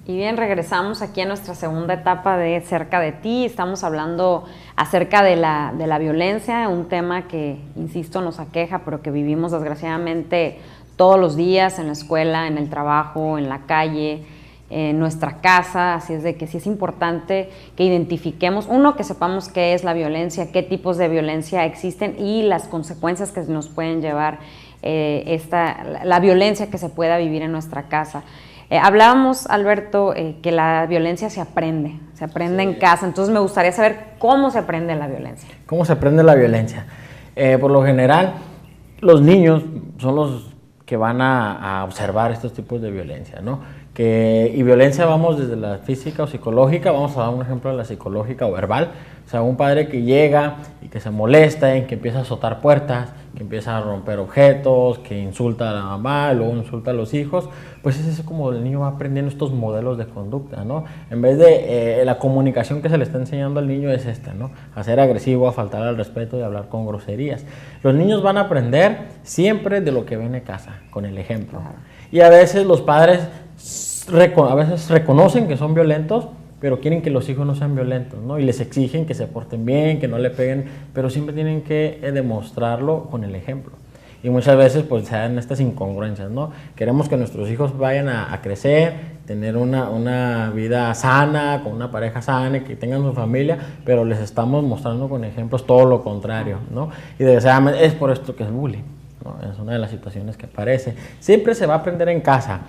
Y bien, regresamos aquí a nuestra segunda etapa de Cerca de Ti. Estamos hablando acerca de la violencia, un tema que, insisto, nos aqueja, pero que vivimos desgraciadamente todos los días en la escuela, en el trabajo, en la calle, en nuestra casa. Así es de que sí es importante que identifiquemos, uno, que sepamos qué es la violencia, qué tipos de violencia existen y las consecuencias que nos pueden llevar la violencia que se pueda vivir en nuestra casa. Hablábamos, Alberto, que la violencia se aprende en casa. Entonces me gustaría saber cómo se aprende la violencia. ¿Cómo se aprende la violencia? Por lo general, los niños son los que van a observar estos tipos de violencia, ¿no? Y violencia vamos desde la física o psicológica, vamos a dar un ejemplo de la psicológica o verbal. O sea, un padre que llega y que se molesta, en que empieza a azotar puertas, que empieza a romper objetos, que insulta a la mamá, luego insulta a los hijos, pues es como el niño va aprendiendo estos modelos de conducta, ¿no? En vez de la comunicación que se le está enseñando al niño es esta, ¿no? A ser agresivo, a faltar al respeto y a hablar con groserías. Los niños van a aprender siempre de lo que ven en casa, con el ejemplo. Y a veces los padres reconocen que son violentos, pero quieren que los hijos no sean violentos, ¿no? Y les exigen que se porten bien, que no le peguen, pero siempre tienen que demostrarlo con el ejemplo. Y muchas veces pues se dan estas incongruencias, ¿no? Queremos que nuestros hijos vayan a crecer, tener una vida sana, con una pareja sana, que tengan su familia, pero les estamos mostrando con ejemplos todo lo contrario, ¿no? Y desgraciadamente es por esto que es bullying, ¿no? Es una de las situaciones que aparece. Siempre se va a aprender en casa.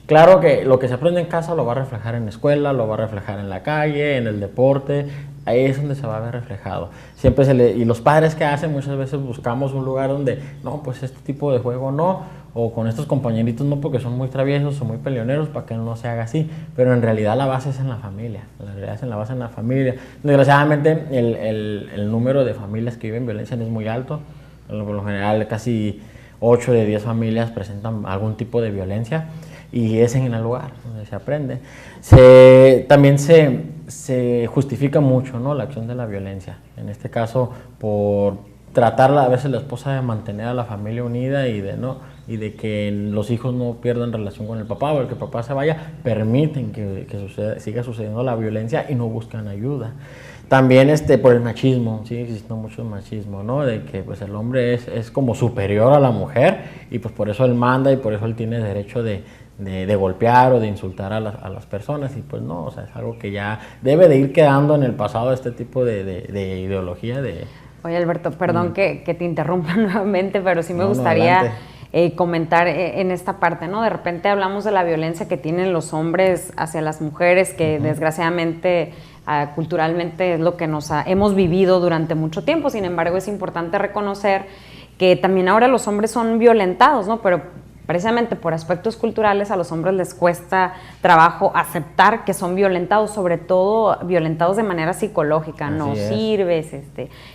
Claro que lo que se aprende en casa lo va a reflejar en la escuela, lo va a reflejar en la calle, en el deporte, ahí es donde se va a ver reflejado. Y los padres que hacen, muchas veces buscamos un lugar donde, no, pues este tipo de juego no, o con estos compañeritos no, porque son muy traviesos o muy peleoneros, para que no se haga así, pero en realidad la base es en la familia, Desgraciadamente el número de familias que viven violencia no es muy alto, por lo general casi 8 de 10 familias presentan algún tipo de violencia, y es en el lugar donde se aprende. También se justifica mucho, ¿no?, la acción de la violencia. En este caso, por tratar a veces la esposa de mantener a la familia unida y de que los hijos no pierdan relación con el papá, o el que el papá se vaya, permiten que siga sucediendo la violencia y no buscan ayuda. También por el machismo, sí existe mucho machismo, ¿no? De que pues el hombre es como superior a la mujer y pues por eso él manda y por eso él tiene derecho de golpear o de insultar a las personas, y pues no, o sea, es algo que ya debe de ir quedando en el pasado, este tipo de ideología de... Oye, Alberto, perdón que te interrumpa nuevamente, pero sí me gustaría comentar en esta parte, ¿no? De repente hablamos de la violencia que tienen los hombres hacia las mujeres, que desgraciadamente culturalmente es lo que hemos vivido durante mucho tiempo. Sin embargo, es importante reconocer que también ahora los hombres son violentados, ¿no? Pero precisamente por aspectos culturales a los hombres les cuesta trabajo aceptar que son violentados, sobre todo violentados de manera psicológica. No sirves,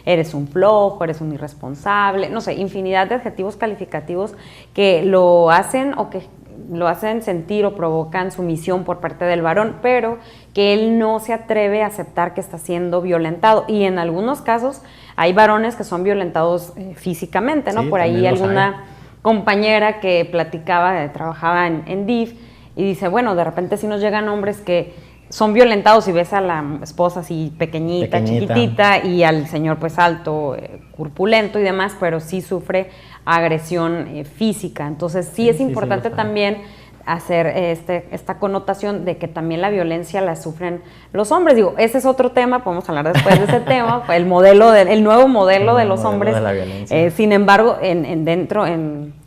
eres un flojo, eres un irresponsable, no sé, infinidad de adjetivos calificativos que lo hacen o que lo hacen sentir o provocan sumisión por parte del varón, pero que él no se atreve a aceptar que está siendo violentado. Y en algunos casos hay varones que son violentados físicamente, ¿no? Sí, por ahí alguna compañera que platicaba, trabajaba en DIF, y dice, bueno, de repente sí nos llegan hombres que son violentados y ves a la esposa así pequeñita, chiquitita, y al señor pues alto, corpulento y demás, pero sí sufre agresión física. Entonces sí es importante también hacer esta connotación de que también la violencia la sufren los hombres. Digo, ese es otro tema, podemos hablar después de ese tema, el nuevo modelo de los hombres. De la violencia. Sin embargo,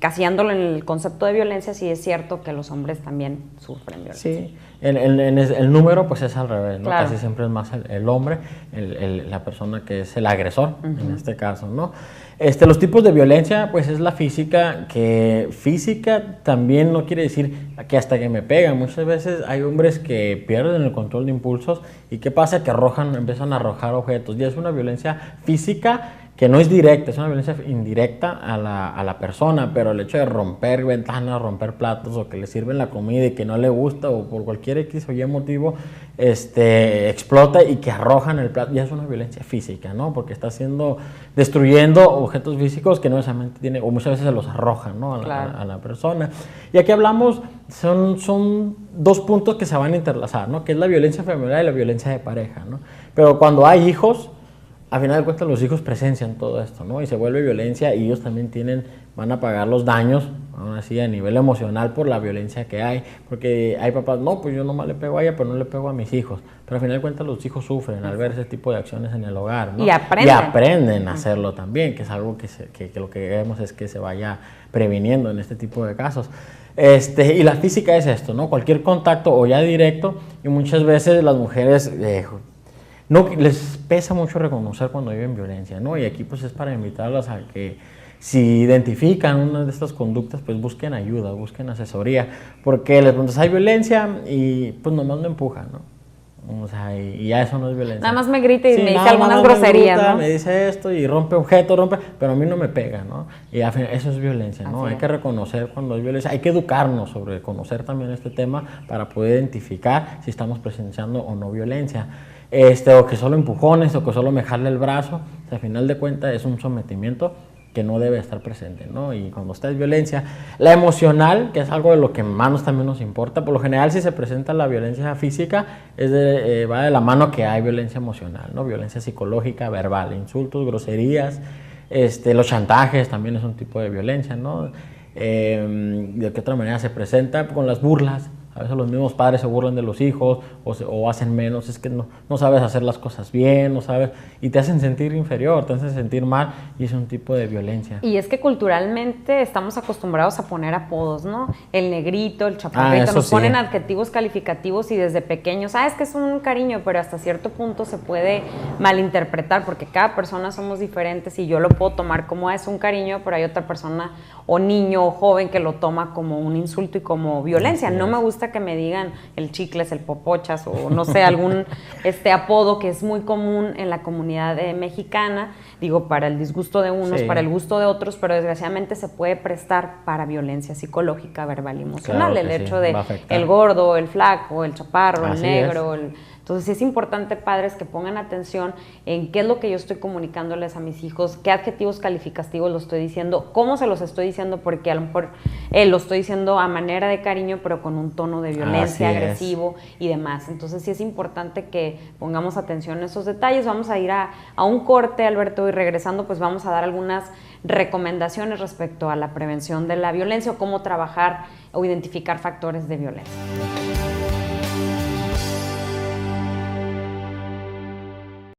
casillándolo en el concepto de violencia, sí es cierto que los hombres también sufren violencia. Sí, el número pues es al revés, ¿no? Claro. Casi siempre es más el hombre, la persona que es el agresor, en este caso, ¿no? Los tipos de violencia, pues es la física, que física también no quiere decir que hasta que me pegan. Muchas veces hay hombres que pierden el control de impulsos y ¿qué pasa? Que empiezan a arrojar objetos, y es una violencia física que no es directa, es una violencia indirecta a la persona, pero el hecho de romper ventanas, romper platos, o que le sirven la comida y que no le gusta, o por cualquier X o Y motivo, explota y que arrojan el plato, ya es una violencia física, ¿no? Porque está destruyendo objetos físicos que no necesariamente tiene, o muchas veces se los arrojan, ¿no? A la persona. Y aquí hablamos, son dos puntos que se van a interlazar, ¿no? Que es la violencia familiar y la violencia de pareja, ¿no? Pero cuando hay hijos, a final de cuentas los hijos presencian todo esto, ¿no? Y se vuelve violencia y ellos también van a pagar los daños, aún así a nivel emocional, por la violencia que hay. Porque hay papás, no, pues yo nomás le pego a ella, pero no le pego a mis hijos. Pero a final de cuentas los hijos sufren al ver ese tipo de acciones en el hogar, ¿no? Y aprenden a hacerlo también, que es algo que lo que queremos es que se vaya previniendo en este tipo de casos. Y la física es esto, ¿no? Cualquier contacto o ya directo, y muchas veces las mujeres no les pesa mucho reconocer cuando viven violencia, ¿no? Y aquí pues es para invitarlas a que si identifican una de estas conductas, pues busquen ayuda, busquen asesoría, porque les preguntas, ¿hay violencia? Y pues nomás me empujan, ¿no? O sea, y ya eso no es violencia. Nada más me grita y me dice algunas groserías, ¿no? Me dice esto y rompe objetos, pero a mí no me pega, ¿no? Y al final, eso es violencia, ¿no? Hay que reconocer cuando hay violencia, hay que educarnos sobre conocer también este tema para poder identificar si estamos presenciando o no violencia. O que solo empujones, o que solo me jale el brazo, o sea, al final de cuentas es un sometimiento que no debe estar presente, ¿no? Y cuando está es violencia, la emocional, que es algo de lo que más también nos importa, por lo general si se presenta la violencia física, va de la mano que hay violencia emocional, ¿no? Violencia psicológica, verbal, insultos, groserías, los chantajes también es un tipo de violencia, ¿no? De qué otra manera se presenta con las burlas. A veces los mismos padres se burlan de los hijos o hacen menos, es que no sabes hacer las cosas bien, no sabes, y te hacen sentir inferior, te hacen sentir mal, y es un tipo de violencia. Y es que culturalmente estamos acostumbrados a poner apodos, ¿no? El negrito, el chaparrito, nos ponen adjetivos calificativos y desde pequeños, es que es un cariño, pero hasta cierto punto se puede malinterpretar porque cada persona somos diferentes y yo lo puedo tomar como es un cariño, pero hay otra persona o niño o joven que lo toma como un insulto y como violencia. No me gusta que me digan el chicles, el popochas o no sé, algún apodo que es muy común en la comunidad mexicana, digo, para el disgusto de unos, para el gusto de otros, pero desgraciadamente se puede prestar para violencia psicológica, verbal y emocional. Claro, el hecho de el gordo, el flaco, el chaparro, el negro, entonces es importante, padres, que pongan atención en qué es lo que yo estoy comunicándoles a mis hijos, qué adjetivos calificativos los estoy diciendo, cómo se los estoy diciendo, porque a lo mejor lo estoy diciendo a manera de cariño, pero con un tono de violencia, agresivo y demás. Entonces sí es importante que pongamos atención a esos detalles. Vamos a ir a un corte, Alberto, y regresando pues vamos a dar algunas recomendaciones respecto a la prevención de la violencia o cómo trabajar o identificar factores de violencia.